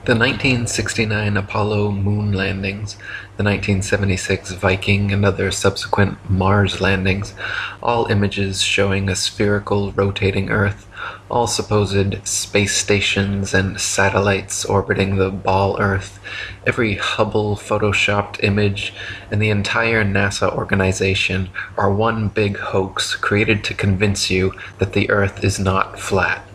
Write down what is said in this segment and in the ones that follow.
The 1969 Apollo moon landings, the 1976 Viking and other subsequent Mars landings, all images showing a spherical rotating Earth, all supposed space stations and satellites orbiting the ball Earth, every Hubble photoshopped image, and the entire NASA organization are one big hoax created to convince you that the Earth is not flat.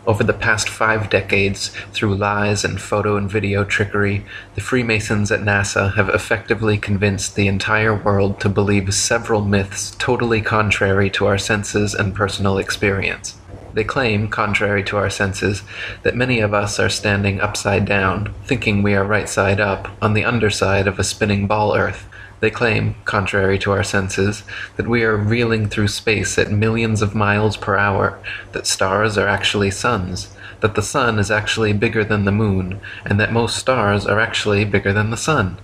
Over the past 5 decades, through lies and photo and video trickery, the Freemasons at NASA have effectively convinced the entire world to believe several myths totally contrary to our senses and personal experience. They claim, contrary to our senses, that many of us are standing upside down, thinking we are right side up, on the underside of a spinning ball Earth. They claim, contrary to our senses, that we are reeling through space at millions of miles per hour, that stars are actually suns, that the sun is actually bigger than the moon, and that most stars are actually bigger than the sun.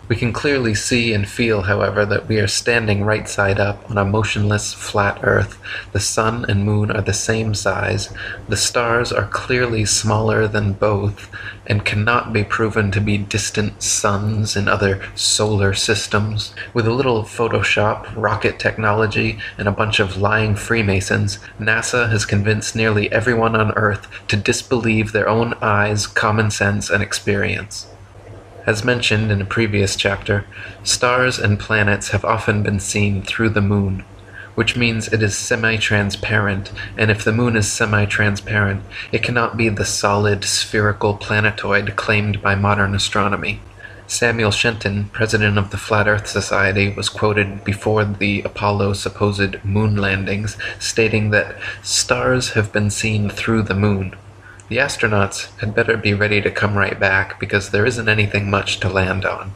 We can clearly see and feel, however, that we are standing right side up on a motionless, flat Earth. The sun and moon are the same size. The stars are clearly smaller than both, and cannot be proven to be distant suns in other solar systems. With a little Photoshop, rocket technology, and a bunch of lying Freemasons, NASA has convinced nearly everyone on Earth to disbelieve their own eyes, common sense, and experience. As mentioned in a previous chapter, stars and planets have often been seen through the moon, which means it is semi-transparent, and if the moon is semi-transparent, it cannot be the solid, spherical planetoid claimed by modern astronomy. Samuel Shenton, president of the Flat Earth Society, was quoted before the Apollo supposed moon landings, stating that stars have been seen through the moon. The astronauts had better be ready to come right back because there isn't anything much to land on.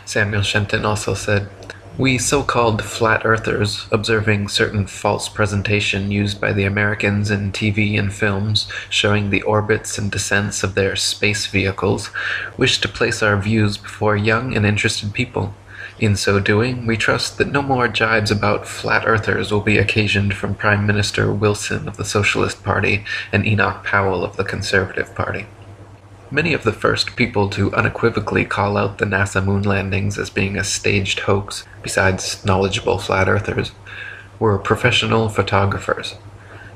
Samuel Shenton also said, "We so-called flat earthers, observing certain false presentation used by the Americans in TV and films showing the orbits and descents of their space vehicles, wish to place our views before young and interested people. In so doing, we trust that no more jibes about flat earthers will be occasioned from Prime Minister Wilson of the Socialist Party and Enoch Powell of the Conservative Party." Many of the first people to unequivocally call out the NASA moon landings as being a staged hoax, besides knowledgeable flat earthers, were professional photographers.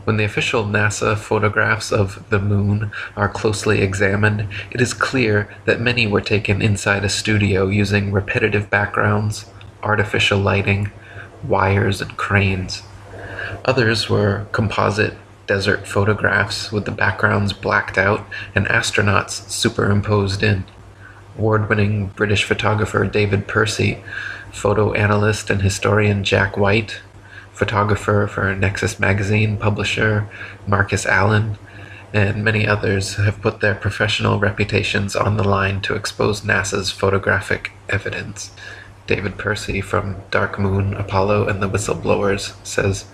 When the official NASA photographs of the moon are closely examined, it is clear that many were taken inside a studio using repetitive backgrounds, artificial lighting, wires, and cranes. Others were composite desert photographs with the backgrounds blacked out and astronauts superimposed in. Award-winning British photographer David Percy, photo analyst and historian Jack White, photographer for Nexus magazine publisher Marcus Allen, and many others have put their professional reputations on the line to expose NASA's photographic evidence. David Percy from Dark Moon, Apollo, and the Whistleblowers says,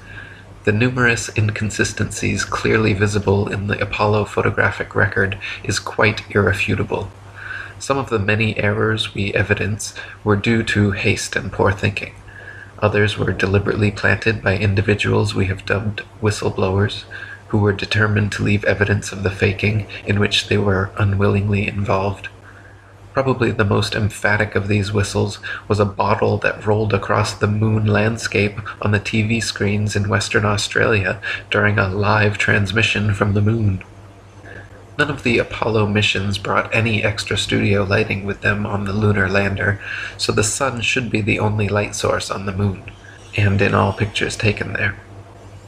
"The numerous inconsistencies clearly visible in the Apollo photographic record is quite irrefutable. Some of the many errors we evidence were due to haste and poor thinking. Others were deliberately planted by individuals we have dubbed whistleblowers, who were determined to leave evidence of the faking in which they were unwillingly involved. Probably the most emphatic of these whistles was a bottle that rolled across the moon landscape on the TV screens in Western Australia during a live transmission from the moon. None of the Apollo missions brought any extra studio lighting with them on the lunar lander, so the sun should be the only light source on the moon, and in all pictures taken there.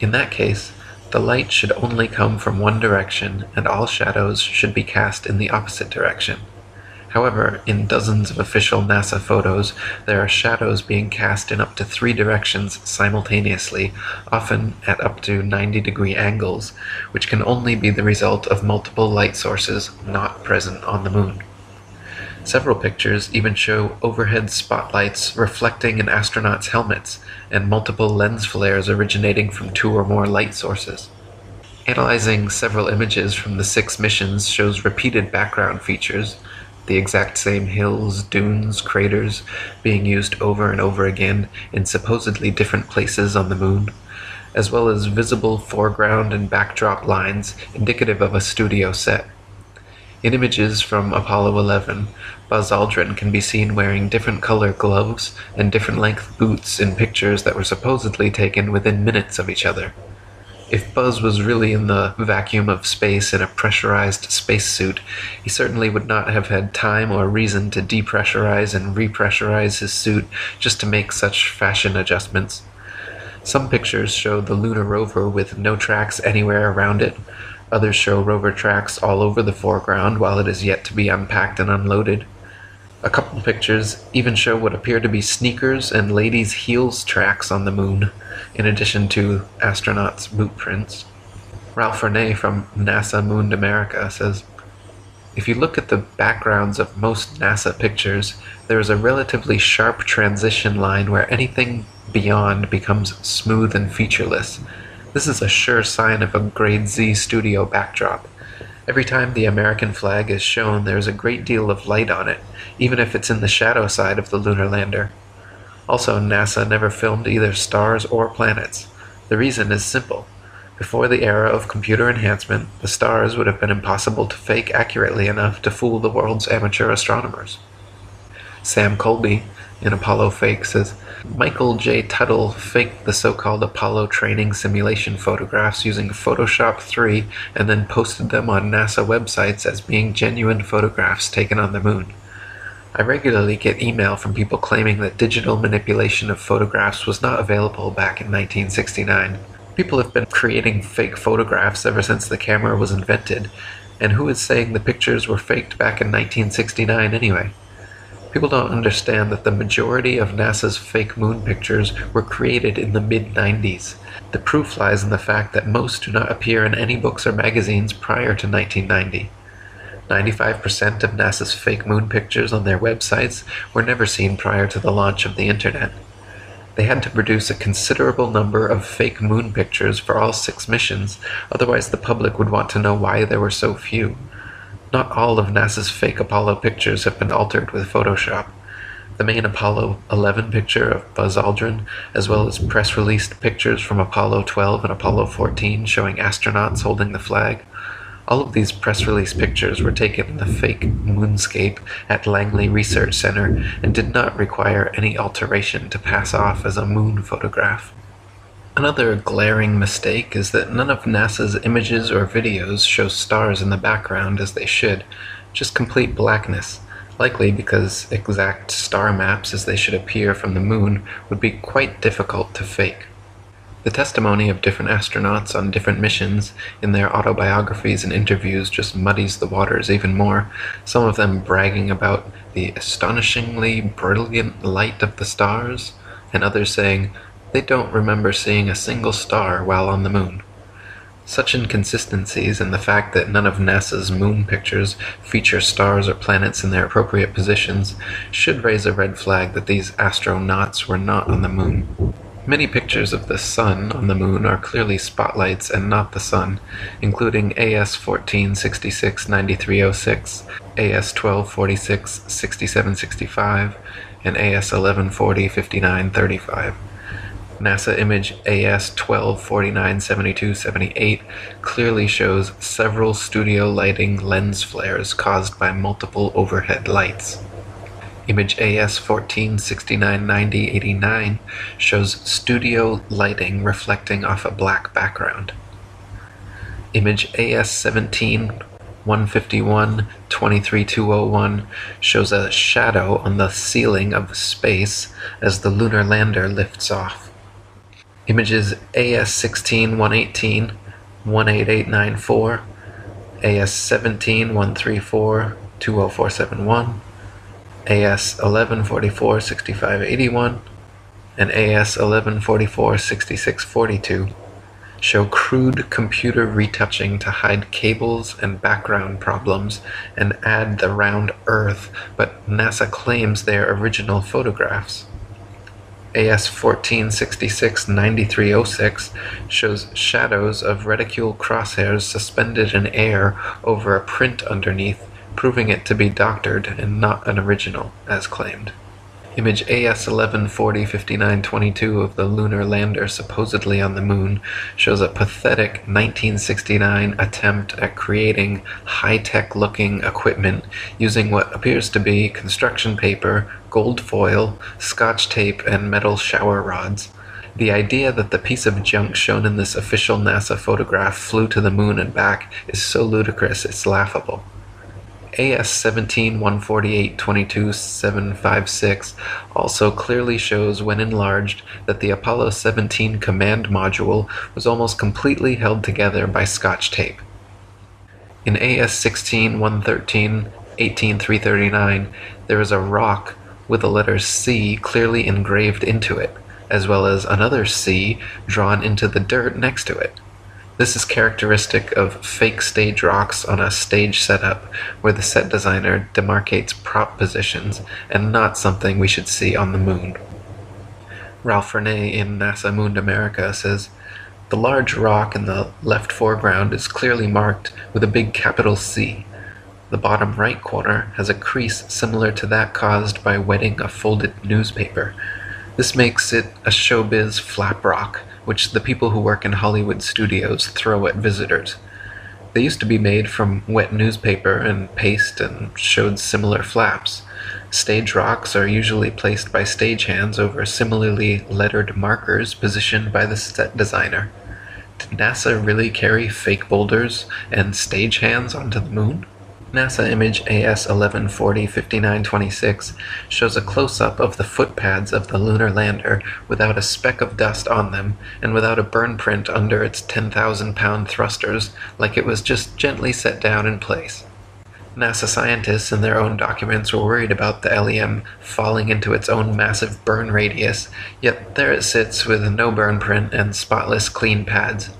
In that case, the light should only come from one direction, and all shadows should be cast in the opposite direction. However, in dozens of official NASA photos, there are shadows being cast in up to 3 directions simultaneously, often at up to 90-degree angles, which can only be the result of multiple light sources not present on the moon. Several pictures even show overhead spotlights reflecting in astronauts' helmets, and multiple lens flares originating from 2 or more light sources. Analyzing several images from the 6 missions shows repeated background features, the exact same hills, dunes, craters being used over and over again in supposedly different places on the moon, as well as visible foreground and backdrop lines indicative of a studio set. In images from Apollo 11, Buzz Aldrin can be seen wearing different color gloves and different length boots in pictures that were supposedly taken within minutes of each other. If Buzz was really in the vacuum of space in a pressurized spacesuit, he certainly would not have had time or reason to depressurize and repressurize his suit just to make such fashion adjustments. Some pictures show the lunar rover with no tracks anywhere around it. Others show rover tracks all over the foreground while it is yet to be unpacked and unloaded. A couple pictures even show what appear to be sneakers and ladies' heels tracks on the moon, in addition to astronauts' boot prints. Ralph Renee from NASA Mooned America says, "If you look at the backgrounds of most NASA pictures, there is a relatively sharp transition line where anything beyond becomes smooth and featureless. This is a sure sign of a grade Z studio backdrop. Every time the American flag is shown, there is a great deal of light on it, even if it's in the shadow side of the lunar lander. Also, NASA never filmed either stars or planets. The reason is simple. Before the era of computer enhancement, the stars would have been impossible to fake accurately enough to fool the world's amateur astronomers." Sam Colby, in Apollo Fake, says, "Michael J. Tuttle faked the so-called Apollo training simulation photographs using Photoshop 3 and then posted them on NASA websites as being genuine photographs taken on the moon. I regularly get email from people claiming that digital manipulation of photographs was not available back in 1969. People have been creating fake photographs ever since the camera was invented, and who is saying the pictures were faked back in 1969 anyway? People don't understand that the majority of NASA's fake moon pictures were created in the mid-90s. The proof lies in the fact that most do not appear in any books or magazines prior to 1990. 95% of NASA's fake moon pictures on their websites were never seen prior to the launch of the internet. They had to produce a considerable number of fake moon pictures for all 6 missions, otherwise the public would want to know why there were so few. Not all of NASA's fake Apollo pictures have been altered with Photoshop. The main Apollo 11 picture of Buzz Aldrin, as well as press-released pictures from Apollo 12 and Apollo 14 showing astronauts holding the flag. All of these press-release pictures were taken in the fake moonscape at Langley Research Center and did not require any alteration to pass off as a moon photograph. Another glaring mistake is that none of NASA's images or videos show stars in the background as they should, just complete blackness, likely because exact star maps as they should appear from the moon would be quite difficult to fake. The testimony of different astronauts on different missions in their autobiographies and interviews just muddies the waters even more, some of them bragging about the astonishingly brilliant light of the stars, and others saying they don't remember seeing a single star while on the moon. Such inconsistencies and the fact that none of NASA's moon pictures feature stars or planets in their appropriate positions should raise a red flag that these astronauts were not on the moon. Many pictures of the sun on the moon are clearly spotlights and not the sun, including AS 1466-9306, AS 1246-6765, and AS 1140-5935. NASA image AS 1249-7278 clearly shows several studio lighting lens flares caused by multiple overhead lights. Image AS 1469-9089 shows studio lighting reflecting off a black background. Image AS 17-151-23201 shows a shadow on the ceiling of space as the lunar lander lifts off. Images AS 16-118-18894, AS 17-134-20471, AS 1144-6581, and AS 1144-6642 show crude computer retouching to hide cables and background problems and add the round Earth, but NASA claims they are original photographs. AS 1466-9306 shows shadows of reticule crosshairs suspended in air over a print underneath, proving it to be doctored and not an original, as claimed. Image AS11405922 of the lunar lander supposedly on the moon shows a pathetic 1969 attempt at creating high-tech looking equipment using what appears to be construction paper, gold foil, scotch tape, and metal shower rods. The idea that the piece of junk shown in this official NASA photograph flew to the moon and back is so ludicrous it's laughable. AS17-148-22-756 also clearly shows, when enlarged, that the Apollo 17 command module was almost completely held together by Scotch tape. In AS16-113-18-339, there is a rock with the letter C clearly engraved into it, as well as another C drawn into the dirt next to it. This is characteristic of fake stage rocks on a stage setup where the set designer demarcates prop positions and not something we should see on the moon. Ralph Renee in NASA Mooned America says, "The large rock in the left foreground is clearly marked with a big capital C. The bottom right corner has a crease similar to that caused by wetting a folded newspaper. This makes it a showbiz flap rock, which the people who work in Hollywood studios throw at visitors. They used to be made from wet newspaper and paste and showed similar flaps. Stage rocks are usually placed by stagehands over similarly lettered markers positioned by the set designer. Did NASA really carry fake boulders and stagehands onto the moon?" NASA image AS1140-5926 shows a close-up of the footpads of the lunar lander without a speck of dust on them and without a burn print under its 10,000-pound thrusters, like it was just gently set down in place. NASA scientists in their own documents were worried about the LEM falling into its own massive burn radius, yet there it sits with no burn print and spotless clean pads.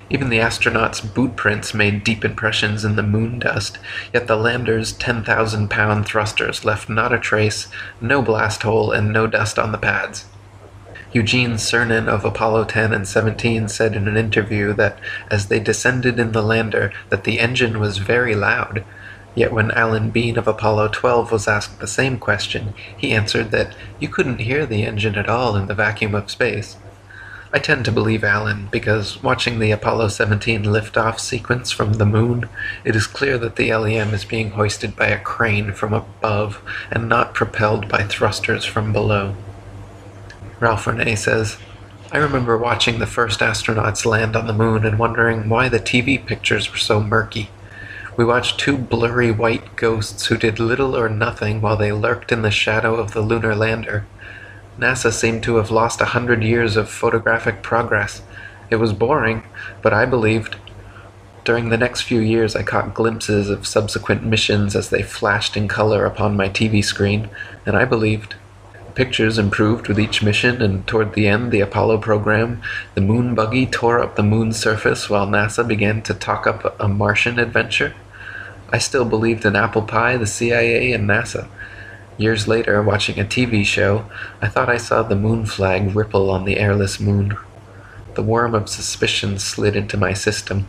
Even the astronauts' boot prints made deep impressions in the moon dust, yet the lander's 10,000-pound thrusters left not a trace, no blast hole, and no dust on the pads. Eugene Cernan of Apollo 10 and 17 said in an interview that as they descended in the lander that the engine was very loud, yet when Alan Bean of Apollo 12 was asked the same question, he answered that you couldn't hear the engine at all in the vacuum of space. I tend to believe Alan, because watching the Apollo 17 liftoff sequence from the moon, it is clear that the LEM is being hoisted by a crane from above and not propelled by thrusters from below. Ralph Renee says, "I remember watching the first astronauts land on the moon and wondering why the TV pictures were so murky. We watched two blurry white ghosts who did little or nothing while they lurked in the shadow of the lunar lander. NASA seemed to have lost 100 years of photographic progress. It was boring, but I believed. During the next few years I caught glimpses of subsequent missions as they flashed in color upon my TV screen, and I believed. Pictures improved with each mission, and toward the end the Apollo program, the moon buggy tore up the moon's surface while NASA began to talk up a Martian adventure. I still believed in apple pie, the CIA, and NASA. Years later, watching a TV show, I thought I saw the moon flag ripple on the airless moon. The worm of suspicion slid into my system.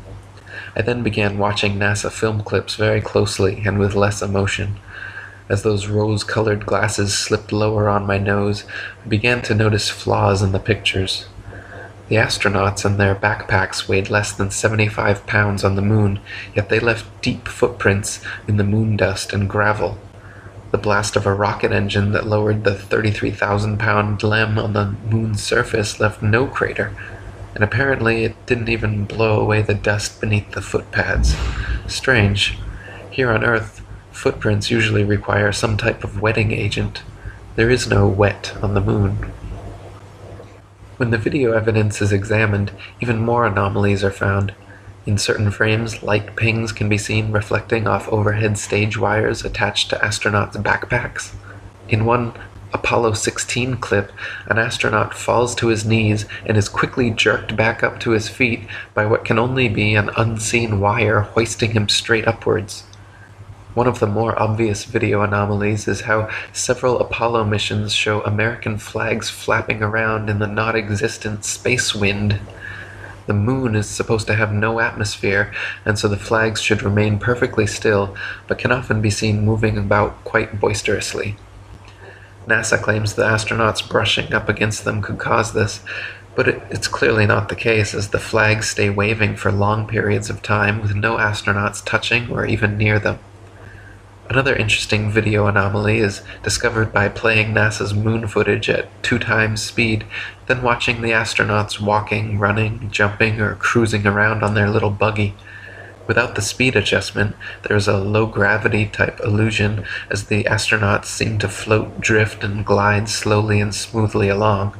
I then began watching NASA film clips very closely and with less emotion. As those rose-colored glasses slipped lower on my nose, I began to notice flaws in the pictures. The astronauts and their backpacks weighed less than 75 pounds on the moon, yet they left deep footprints in the moon dust and gravel. The blast of a rocket engine that lowered the 33,000-pound LEM on the moon's surface left no crater, and apparently it didn't even blow away the dust beneath the footpads. Strange. Here on Earth, footprints usually require some type of wetting agent. There is no wet on the moon. When the video evidence is examined, even more anomalies are found. In certain frames, light pings can be seen reflecting off overhead stage wires attached to astronauts' backpacks. In one Apollo 16 clip, an astronaut falls to his knees and is quickly jerked back up to his feet by what can only be an unseen wire hoisting him straight upwards. One of the more obvious video anomalies is how several Apollo missions show American flags flapping around in the not-existent space wind. The moon is supposed to have no atmosphere, and so the flags should remain perfectly still, but can often be seen moving about quite boisterously. NASA claims the astronauts brushing up against them could cause this, but it's clearly not the case, as the flags stay waving for long periods of time with no astronauts touching or even near them. Another interesting video anomaly is discovered by playing NASA's moon footage at 2 times speed, then watching the astronauts walking, running, jumping, or cruising around on their little buggy. Without the speed adjustment, there's a low-gravity type illusion as the astronauts seem to float, drift, and glide slowly and smoothly along.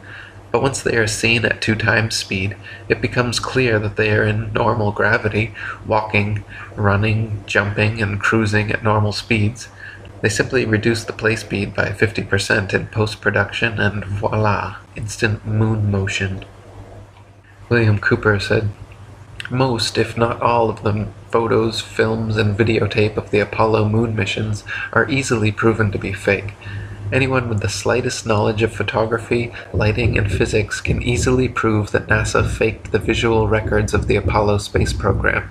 But once they are seen at 2 times speed, it becomes clear that they are in normal gravity, walking, running, jumping, and cruising at normal speeds. They simply reduce the play speed by 50% in post-production, and voila, instant moon motion. William Cooper said, "Most, if not all, of the photos, films, and videotape of the Apollo moon missions are easily proven to be fake. Anyone with the slightest knowledge of photography, lighting, and physics can easily prove that NASA faked the visual records of the Apollo space program.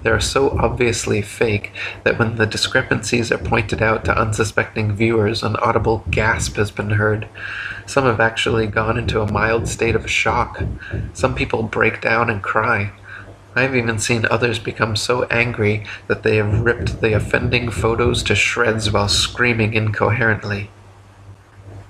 They are so obviously fake that when the discrepancies are pointed out to unsuspecting viewers, an audible gasp has been heard. Some have actually gone into a mild state of shock. Some people break down and cry. I have even seen others become so angry that they have ripped the offending photos to shreds while screaming incoherently."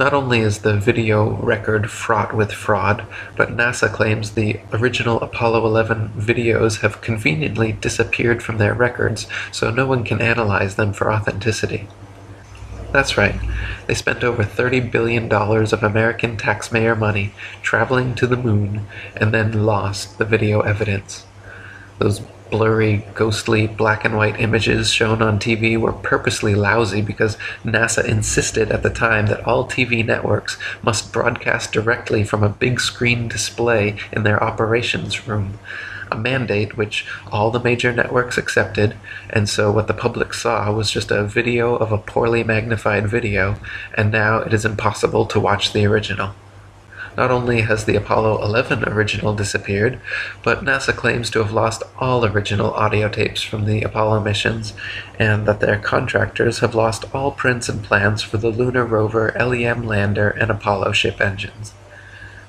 Not only is the video record fraught with fraud, but NASA claims the original Apollo 11 videos have conveniently disappeared from their records, so no one can analyze them for authenticity. That's right, they spent over $30 billion of American taxpayer money traveling to the moon and then lost the video evidence. Those blurry, ghostly, black and white images shown on TV were purposely lousy because NASA insisted at the time that all TV networks must broadcast directly from a big screen display in their operations room, a mandate which all the major networks accepted, and so what the public saw was just a video of a poorly magnified video, and now it is impossible to watch the original. Not only has the Apollo 11 original disappeared, but NASA claims to have lost all original audio tapes from the Apollo missions, and that their contractors have lost all prints and plans for the lunar rover, LEM lander, and Apollo ship engines.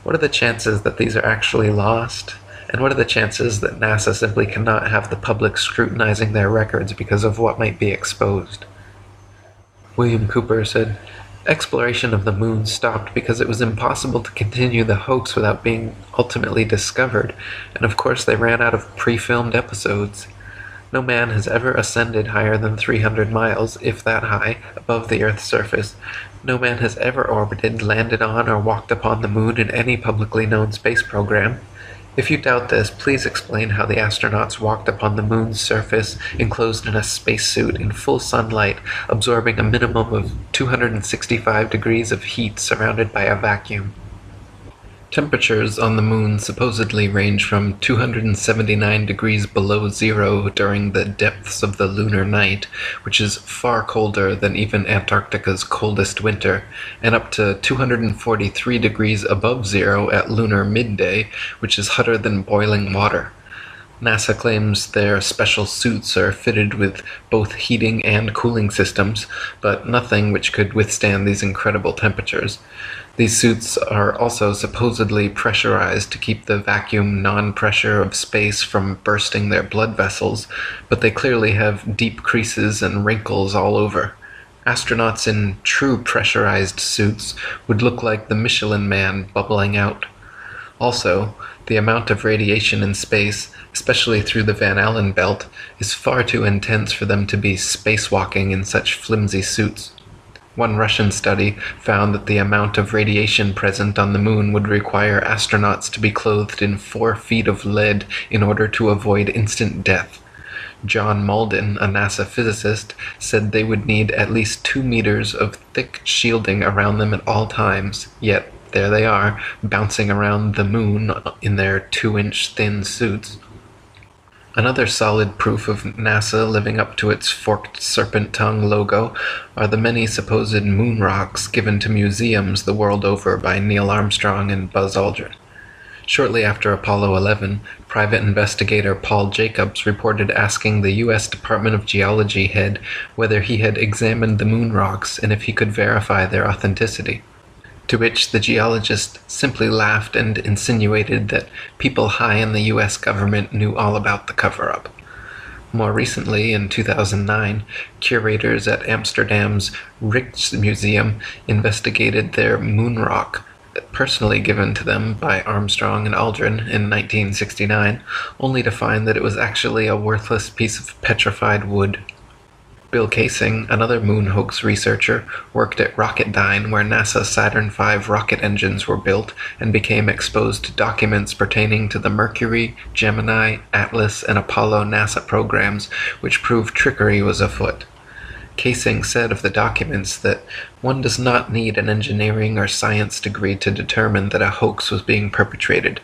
What are the chances that these are actually lost? And what are the chances that NASA simply cannot have the public scrutinizing their records because of what might be exposed? William Cooper said, "Exploration of the moon stopped because it was impossible to continue the hoax without being ultimately discovered, and of course they ran out of pre-filmed episodes. No man has ever ascended higher than 300 miles, if that high, above the Earth's surface. No man has ever orbited, landed on, or walked upon the moon in any publicly known space program. If you doubt this, please explain how the astronauts walked upon the moon's surface enclosed in a spacesuit in full sunlight, absorbing a minimum of 265 degrees of heat surrounded by a vacuum. Temperatures on the moon supposedly range from 279 degrees below zero during the depths of the lunar night, which is far colder than even Antarctica's coldest winter, and up to 243 degrees above zero at lunar midday, which is hotter than boiling water. NASA claims their special suits are fitted with both heating and cooling systems, but nothing which could withstand these incredible temperatures. These suits are also supposedly pressurized to keep the vacuum non-pressure of space from bursting their blood vessels, but they clearly have deep creases and wrinkles all over. Astronauts in true pressurized suits would look like the Michelin Man bubbling out. Also, the amount of radiation in space, especially through the Van Allen belt, is far too intense for them to be spacewalking in such flimsy suits. One Russian study found that the amount of radiation present on the moon would require astronauts to be clothed in 4 feet of lead in order to avoid instant death. John Malden, a NASA physicist, said they would need at least 2 meters of thick shielding around them at all times, yet there they are, bouncing around the moon in their 2-inch thin suits. Another solid proof of NASA living up to its forked serpent tongue logo are the many supposed moon rocks given to museums the world over by Neil Armstrong and Buzz Aldrin. Shortly after Apollo 11, private investigator Paul Jacobs reported asking the U.S. Department of Geology head whether he had examined the moon rocks and if he could verify their authenticity. To which the geologist simply laughed and insinuated that people high in the U.S. government knew all about the cover-up. More recently, in 2009, curators at Amsterdam's Rijksmuseum investigated their moon rock, personally given to them by Armstrong and Aldrin in 1969, only to find that it was actually a worthless piece of petrified wood. Bill Kaysing, another moon hoax researcher, worked at Rocketdyne, where NASA's Saturn V rocket engines were built, and became exposed to documents pertaining to the Mercury, Gemini, Atlas, and Apollo NASA programs, which proved trickery was afoot. Kaysing said of the documents that one does not need an engineering or science degree to determine that a hoax was being perpetrated.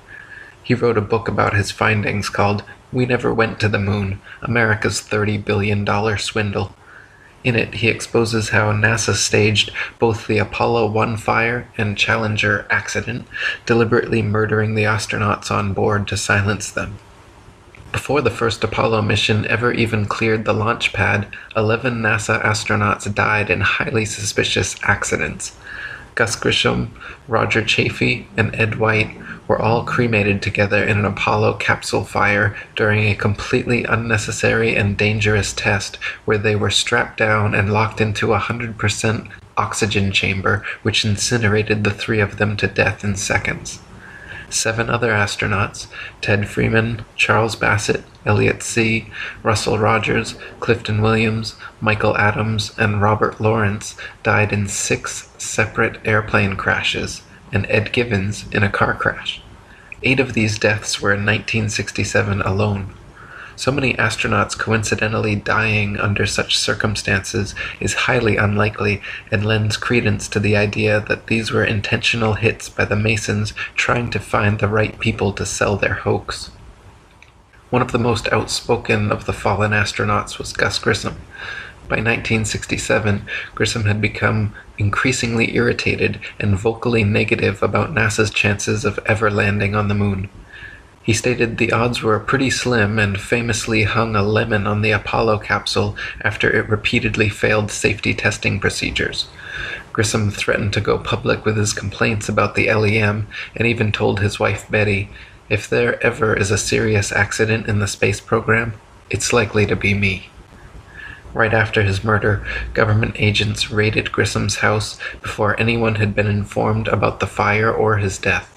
He wrote a book about his findings called "We Never Went to the Moon, America's $30 billion Swindle." In it, he exposes how NASA staged both the Apollo 1 fire and Challenger accident, deliberately murdering the astronauts on board to silence them. Before the first Apollo mission ever even cleared the launch pad, 11 NASA astronauts died in highly suspicious accidents. Gus Grissom, Roger Chaffee, and Ed White were all cremated together in an Apollo capsule fire during a completely unnecessary and dangerous test where they were strapped down and locked into a 100% oxygen chamber, which incinerated the three of them to death in seconds. 7 other astronauts, Ted Freeman, Charles Bassett, Elliot See., Russell Rogers, Clifton Williams, Michael Adams, and Robert Lawrence, died in 6 separate airplane crashes, and Ed Givens in a car crash. 8 of these deaths were in 1967 alone. So many astronauts coincidentally dying under such circumstances is highly unlikely and lends credence to the idea that these were intentional hits by the Masons trying to find the right people to sell their hoax. One of the most outspoken of the fallen astronauts was Gus Grissom. By 1967, Grissom had become increasingly irritated and vocally negative about NASA's chances of ever landing on the moon. He stated the odds were pretty slim and famously hung a lemon on the Apollo capsule after it repeatedly failed safety testing procedures. Grissom threatened to go public with his complaints about the LEM and even told his wife Betty, "If there ever is a serious accident in the space program, it's likely to be me." Right after his murder, government agents raided Grissom's house before anyone had been informed about the fire or his death.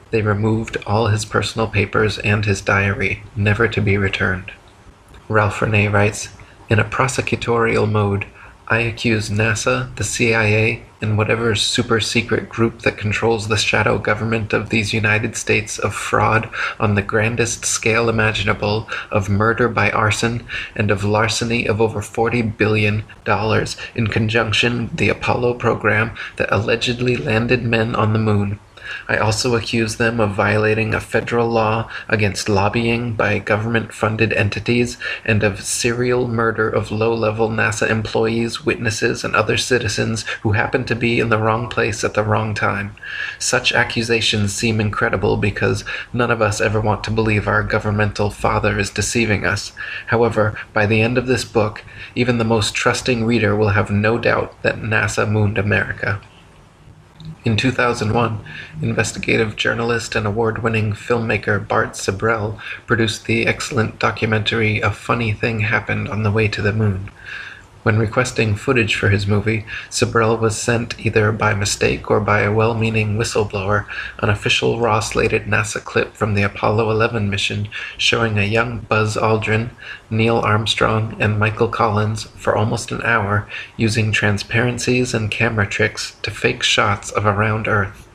They removed all his personal papers and his diary, never to be returned. Ralph Renee writes, "In a prosecutorial mode, I accuse NASA, the CIA, and whatever super-secret group that controls the shadow government of these United States of fraud on the grandest scale imaginable, of murder by arson, and of larceny of over $40 billion in conjunction with the Apollo program that allegedly landed men on the moon. I also accuse them of violating a federal law against lobbying by government-funded entities and of serial murder of low-level NASA employees, witnesses, and other citizens who happen to be in the wrong place at the wrong time. Such accusations seem incredible because none of us ever want to believe our governmental father is deceiving us. However, by the end of this book, even the most trusting reader will have no doubt that NASA mooned America." In 2001, investigative journalist and award-winning filmmaker Bart Sibrel produced the excellent documentary A Funny Thing Happened on the Way to the Moon. When requesting footage for his movie, Sibrel was sent either by mistake or by a well-meaning whistleblower an official raw-slated NASA clip from the Apollo 11 mission showing a young Buzz Aldrin, Neil Armstrong, and Michael Collins for almost an hour using transparencies and camera tricks to fake shots of around Earth.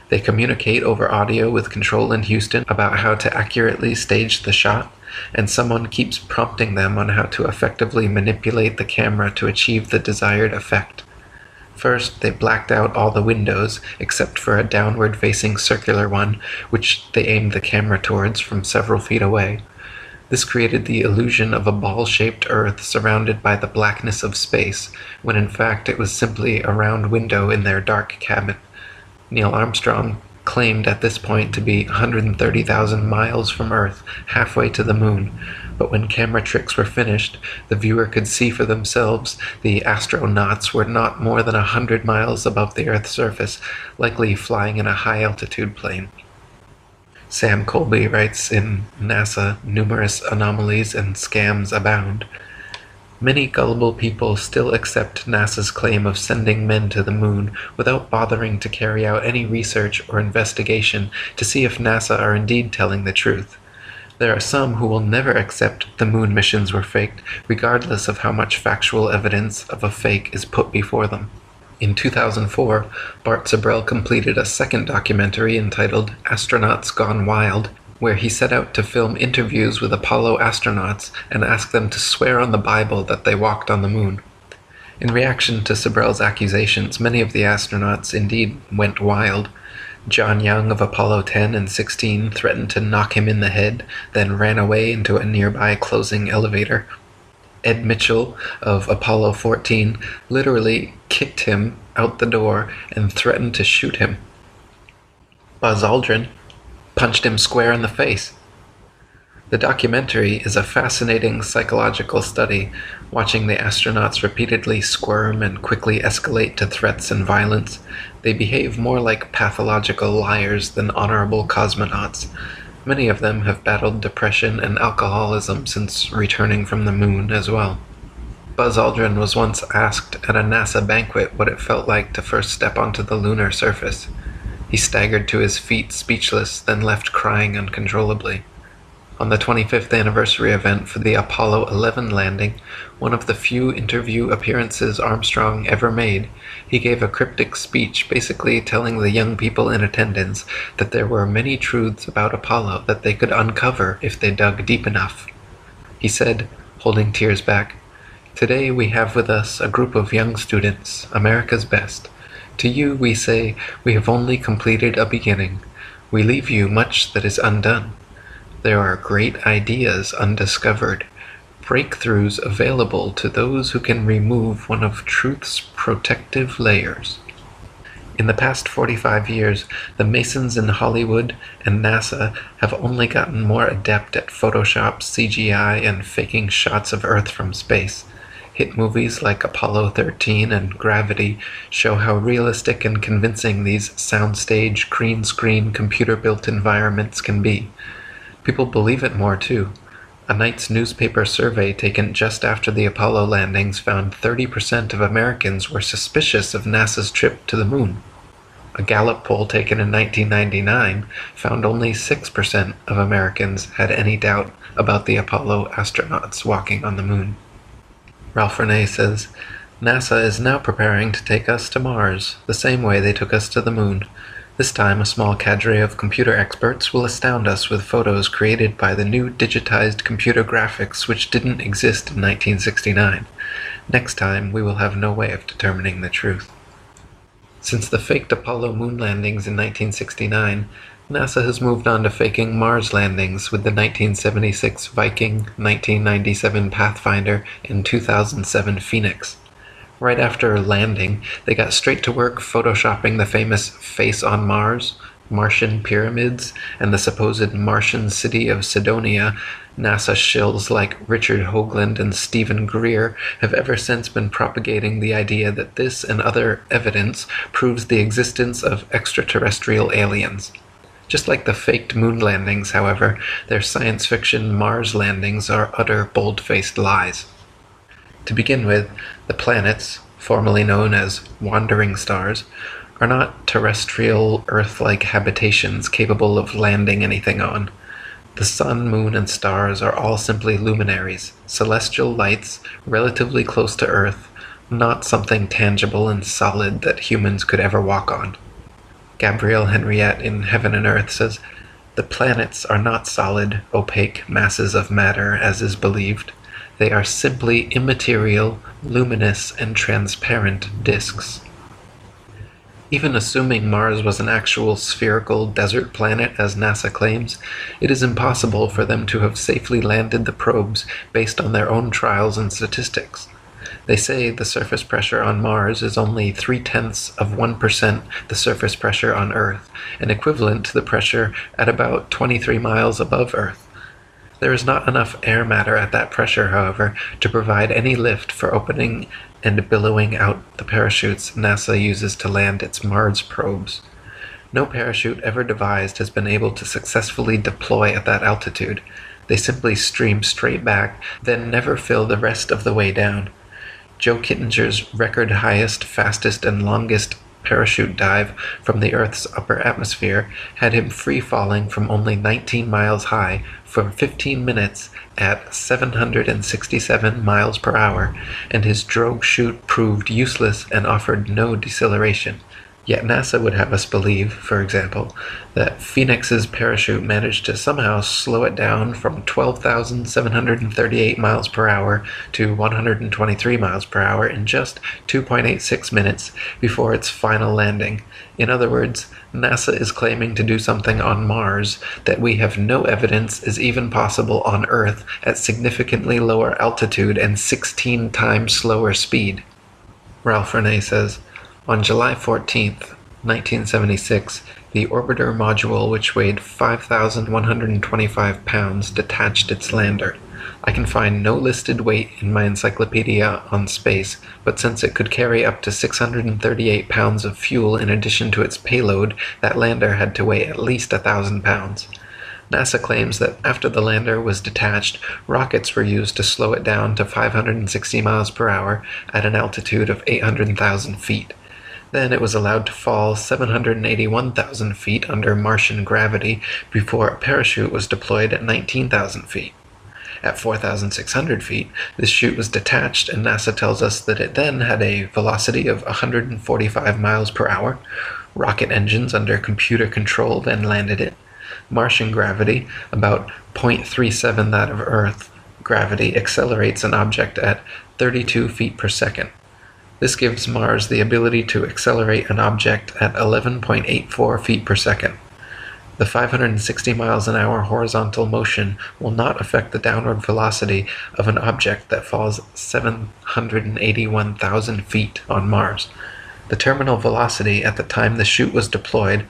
They communicate over audio with control in Houston about how to accurately stage the shot, and someone keeps prompting them on how to effectively manipulate the camera to achieve the desired effect. First, they blacked out all the windows, except for a downward-facing circular one, which they aimed the camera towards from several feet away. This created the illusion of a ball-shaped Earth surrounded by the blackness of space, when in fact it was simply a round window in their dark cabin. Neil Armstrong claimed at this point to be 130,000 miles from Earth, halfway to the moon, but when camera tricks were finished, the viewer could see for themselves the astronauts were not more than 100 miles above the Earth's surface, likely flying in a high-altitude plane. Sam Colby writes in NASA, numerous anomalies and scams abound. Many gullible people still accept NASA's claim of sending men to the moon without bothering to carry out any research or investigation to see if NASA are indeed telling the truth. There are some who will never accept the moon missions were faked, regardless of how much factual evidence of a fake is put before them. In 2004, Bart Sibrel completed a second documentary entitled Astronauts Gone Wild, where he set out to film interviews with Apollo astronauts and ask them to swear on the Bible that they walked on the moon. In reaction to Sibrel's accusations, many of the astronauts indeed went wild. John Young of Apollo 10 and 16 threatened to knock him in the head, then ran away into a nearby closing elevator. Ed Mitchell of Apollo 14 literally kicked him out the door and threatened to shoot him. Buzz Aldrin punched him square in the face. The documentary is a fascinating psychological study, watching the astronauts repeatedly squirm and quickly escalate to threats and violence. They behave more like pathological liars than honorable cosmonauts. Many of them have battled depression and alcoholism since returning from the moon as well. Buzz Aldrin was once asked at a NASA banquet what it felt like to first step onto the lunar surface. He staggered to his feet speechless, then left crying uncontrollably. On the 25th anniversary event for the Apollo 11 landing, one of the few interview appearances Armstrong ever made, he gave a cryptic speech basically telling the young people in attendance that there were many truths about Apollo that they could uncover if they dug deep enough. He said, holding tears back, "Today we have with us a group of young students, America's best. To you we say, we have only completed a beginning. We leave you much that is undone. There are great ideas undiscovered, breakthroughs available to those who can remove one of truth's protective layers." In the past 45 years, the Masons in Hollywood and NASA have only gotten more adept at Photoshop, CGI, and faking shots of Earth from space. Hit movies like Apollo 13 and Gravity show how realistic and convincing these soundstage, green screen, computer-built environments can be. People believe it more, too. A night's newspaper survey taken just after the Apollo landings found 30% of Americans were suspicious of NASA's trip to the moon. A Gallup poll taken in 1999 found only 6% of Americans had any doubt about the Apollo astronauts walking on the moon. Ralph Renee says, NASA is now preparing to take us to Mars, the same way they took us to the moon. This time, a small cadre of computer experts will astound us with photos created by the new digitized computer graphics which didn't exist in 1969. Next time, we will have no way of determining the truth. Since the faked Apollo moon landings in 1969, NASA has moved on to faking Mars landings with the 1976 Viking, 1997 Pathfinder, and 2007 Phoenix. Right after landing, they got straight to work photoshopping the famous face on Mars, Martian pyramids, and the supposed Martian city of Cydonia. NASA shills like Richard Hoagland and Stephen Greer have ever since been propagating the idea that this and other evidence proves the existence of extraterrestrial aliens. Just like the faked moon landings, however, their science fiction Mars landings are utter bold-faced lies. To begin with, the planets, formerly known as wandering stars, are not terrestrial, Earth-like habitations capable of landing anything on. The sun, moon, and stars are all simply luminaries, celestial lights relatively close to Earth, not something tangible and solid that humans could ever walk on. Gabrielle Henriette in Heaven and Earth says, "The planets are not solid, opaque masses of matter, as is believed. They are simply immaterial, luminous, and transparent disks." Even assuming Mars was an actual spherical desert planet, as NASA claims, it is impossible for them to have safely landed the probes based on their own trials and statistics. They say the surface pressure on Mars is only 0.3% the surface pressure on Earth, and equivalent to the pressure at about 23 miles above Earth. There is not enough air matter at that pressure, however, to provide any lift for opening and billowing out the parachutes NASA uses to land its Mars probes. No parachute ever devised has been able to successfully deploy at that altitude. They simply stream straight back, then never fill the rest of the way down. Joe Kittinger's record highest, fastest, and longest parachute dive from the Earth's upper atmosphere had him free-falling from only 19 miles high for 15 minutes at 767 miles per hour, and his drogue chute proved useless and offered no deceleration. Yet NASA would have us believe, for example, that Phoenix's parachute managed to somehow slow it down from 12,738 miles per hour to 123 miles per hour in just 2.86 minutes before its final landing. In other words, NASA is claiming to do something on Mars that we have no evidence is even possible on Earth at significantly lower altitude and 16 times slower speed. Ralph Renee says, on July 14, 1976, the orbiter module, which weighed 5,125 pounds, detached its lander. I can find no listed weight in my encyclopedia on space, but since it could carry up to 638 pounds of fuel in addition to its payload, that lander had to weigh at least 1,000 pounds. NASA claims that after the lander was detached, rockets were used to slow it down to 560 miles per hour at an altitude of 800,000 feet. Then it was allowed to fall 781,000 feet under Martian gravity before a parachute was deployed at 19,000 feet. At 4,600 feet, this chute was detached, and NASA tells us that it then had a velocity of 145 miles per hour. Rocket engines under computer control then landed it. Martian gravity, about 0.37 that of Earth gravity, accelerates an object at 32 feet per second. This gives Mars the ability to accelerate an object at 11.84 feet per second. The 560 miles an hour horizontal motion will not affect the downward velocity of an object that falls 781,000 feet on Mars. The terminal velocity at the time the chute was deployed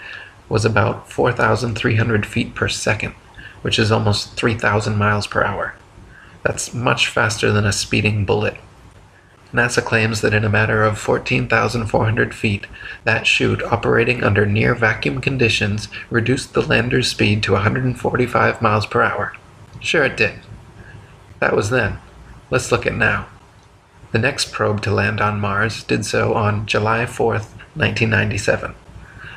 was about 4,300 feet per second, which is almost 3,000 miles per hour. That's much faster than a speeding bullet. NASA claims that in a matter of 14,400 feet, that chute, operating under near vacuum conditions, reduced the lander's speed to 145 miles per hour. Sure it did. That was then. Let's look at now. The next probe to land on Mars did so on July 4th, 1997.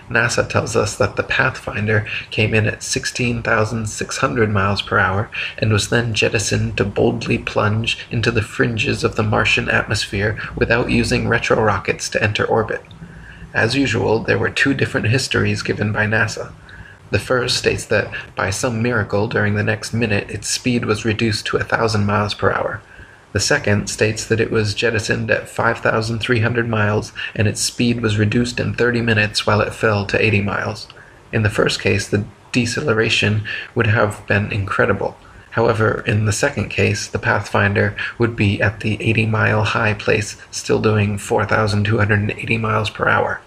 NASA tells us that the Pathfinder came in at 16,600 miles per hour and was then jettisoned to boldly plunge into the fringes of the Martian atmosphere without using retrorockets to enter orbit. As usual, there were two different histories given by NASA. The first states that, by some miracle, during the next minute its speed was reduced to 1,000 miles per hour. The second states that it was jettisoned at 5,300 miles and its speed was reduced in 30 minutes while it fell to 80 miles. In the first case, the deceleration would have been incredible. However, in the second case, the Pathfinder would be at the 80-mile high place, still doing 4,280 miles per hour.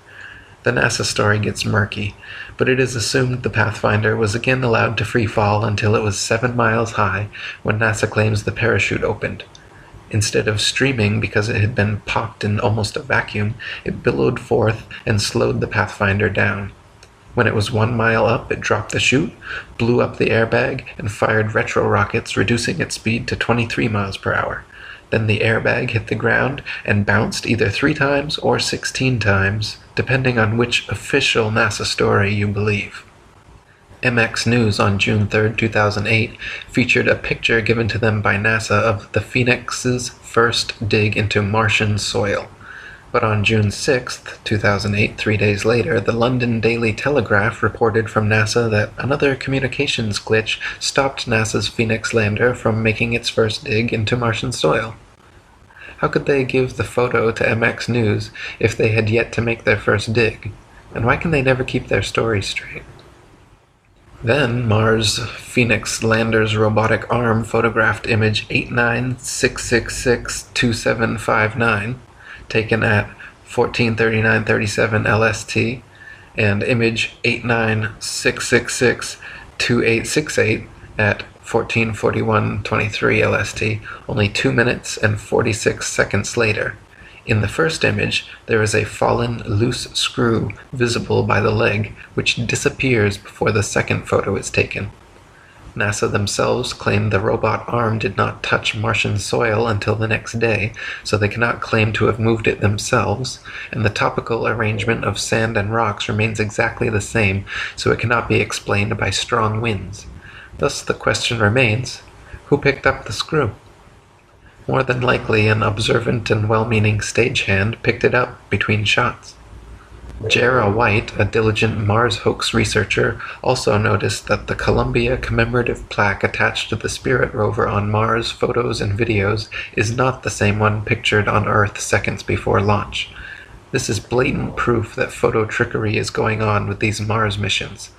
The NASA story gets murky, but it is assumed the Pathfinder was again allowed to free fall until it was 7 miles high, when NASA claims the parachute opened. Instead of streaming because it had been popped in almost a vacuum, it billowed forth and slowed the Pathfinder down. When it was 1 mile up, it dropped the chute, blew up the airbag, and fired retro-rockets, reducing its speed to 23 miles per hour. Then the airbag hit the ground and bounced either 3 times or 16 times, depending on which official NASA story you believe. MX News on June 3, 2008, featured a picture given to them by NASA of the Phoenix's first dig into Martian soil. But on June 6, 2008, 3 days later, the London Daily Telegraph reported from NASA that another communications glitch stopped NASA's Phoenix lander from making its first dig into Martian soil. How could they give the photo to MX News if they had yet to make their first dig? And why can they never keep their stories straight? Then Mars Phoenix lander's robotic arm photographed image 8966675759, taken at 1439:37 LST, and image 89666868 at 1441:23 LST, only 2 minutes and 46 seconds later. In the first image, there is a fallen loose screw visible by the leg, which disappears before the second photo is taken. NASA themselves claim the robot arm did not touch Martian soil until the next day, so they cannot claim to have moved it themselves, and the topical arrangement of sand and rocks remains exactly the same, so it cannot be explained by strong winds. Thus the question remains, who picked up the screw? More than likely, an observant and well-meaning stagehand picked it up between shots. Jera White, a diligent Mars hoax researcher, also noticed that the Columbia commemorative plaque attached to the Spirit rover on Mars photos and videos is not the same one pictured on Earth seconds before launch. This is blatant proof that photo trickery is going on with these Mars missions.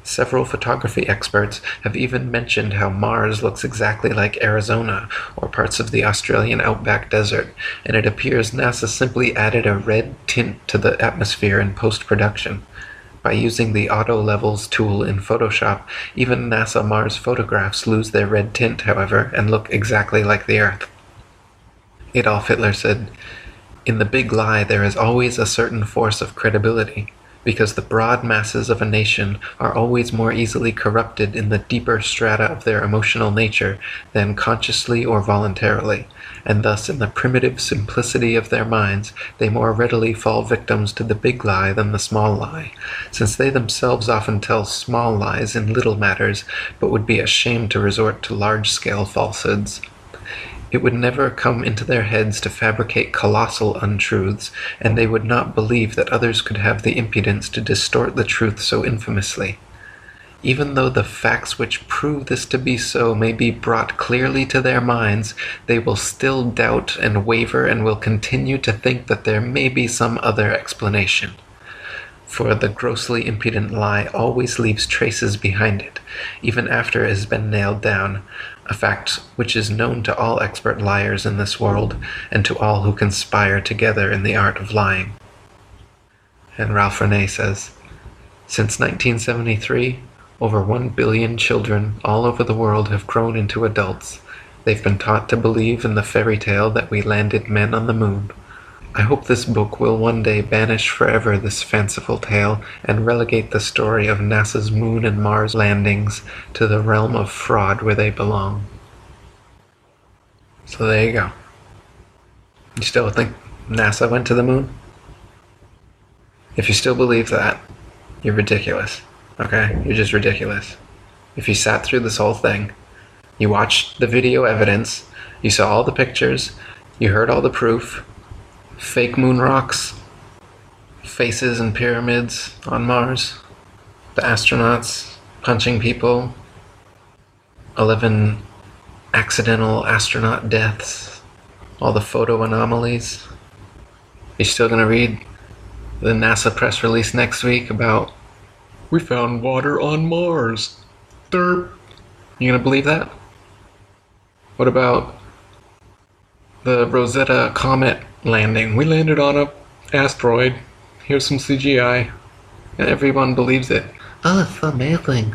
Several photography experts have even mentioned how Mars looks exactly like Arizona or parts of the Australian outback desert, and it appears NASA simply added a red tint to the atmosphere in post-production. By using the Auto Levels tool in Photoshop, even NASA Mars photographs lose their red tint, however, and look exactly like the Earth. Adolf Hitler said, "In the big lie there is always a certain force of credibility, because the broad masses of a nation are always more easily corrupted in the deeper strata of their emotional nature than consciously or voluntarily, and thus in the primitive simplicity of their minds they more readily fall victims to the big lie than the small lie, since they themselves often tell small lies in little matters, but would be ashamed to resort to large-scale falsehoods. It would never come into their heads to fabricate colossal untruths, and they would not believe that others could have the impudence to distort the truth so infamously. Even though the facts which prove this to be so may be brought clearly to their minds, they will still doubt and waver and will continue to think that there may be some other explanation. For the grossly impudent lie always leaves traces behind it, even after it has been nailed down, a fact which is known to all expert liars in this world, and to all who conspire together in the art of lying." And Ralph Renee says, "Since 1973, over 1 billion children all over the world have grown into adults. They've been taught to believe in the fairy tale that we landed men on the moon. I hope this book will one day banish forever this fanciful tale and relegate the story of NASA's Moon and Mars landings to the realm of fraud where they belong." So there you go. You still think NASA went to the moon? If you still believe that, you're ridiculous. Okay? You're just ridiculous. If you sat through this whole thing, you watched the video evidence, you saw all the pictures, you heard all the proof, fake moon rocks, faces and pyramids on Mars, the astronauts punching people, 11 accidental astronaut deaths, all the photo anomalies. You're still gonna read the NASA press release next week about, "We found water on Mars. Derp." You gonna believe that? What about the Rosetta Comet landing? "We landed on a asteroid. Here's some CGI." And everyone believes it. "Oh, it's so amazing.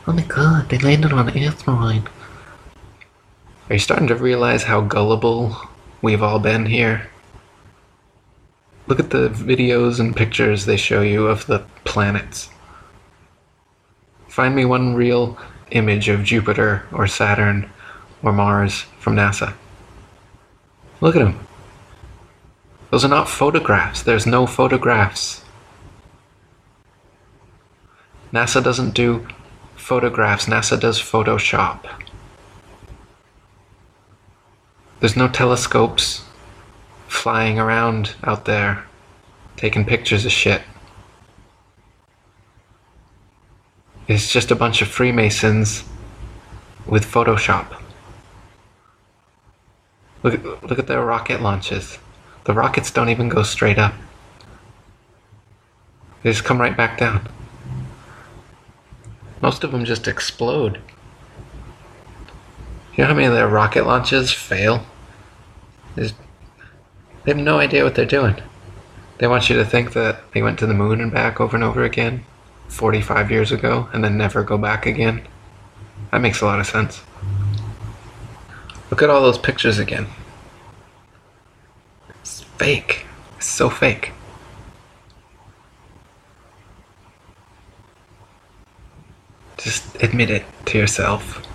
Oh my god, they landed on an asteroid." Are you starting to realize how gullible we've all been here? Look at the videos and pictures they show you of the planets. Find me one real image of Jupiter or Saturn or Mars from NASA. Look at them. Those are not photographs. There's no photographs. NASA doesn't do photographs. NASA does Photoshop. There's no telescopes flying around out there taking pictures of shit. It's just a bunch of Freemasons with Photoshop. Look at their rocket launches. The rockets don't even go straight up. They just come right back down. Most of them just explode. You know how many of their rocket launches fail? They have no idea what they're doing. They want you to think that they went to the moon and back over and over again 45 years ago and then never go back again. That makes a lot of sense. Look at all those pictures again. It's fake. It's so fake. Just admit it to yourself.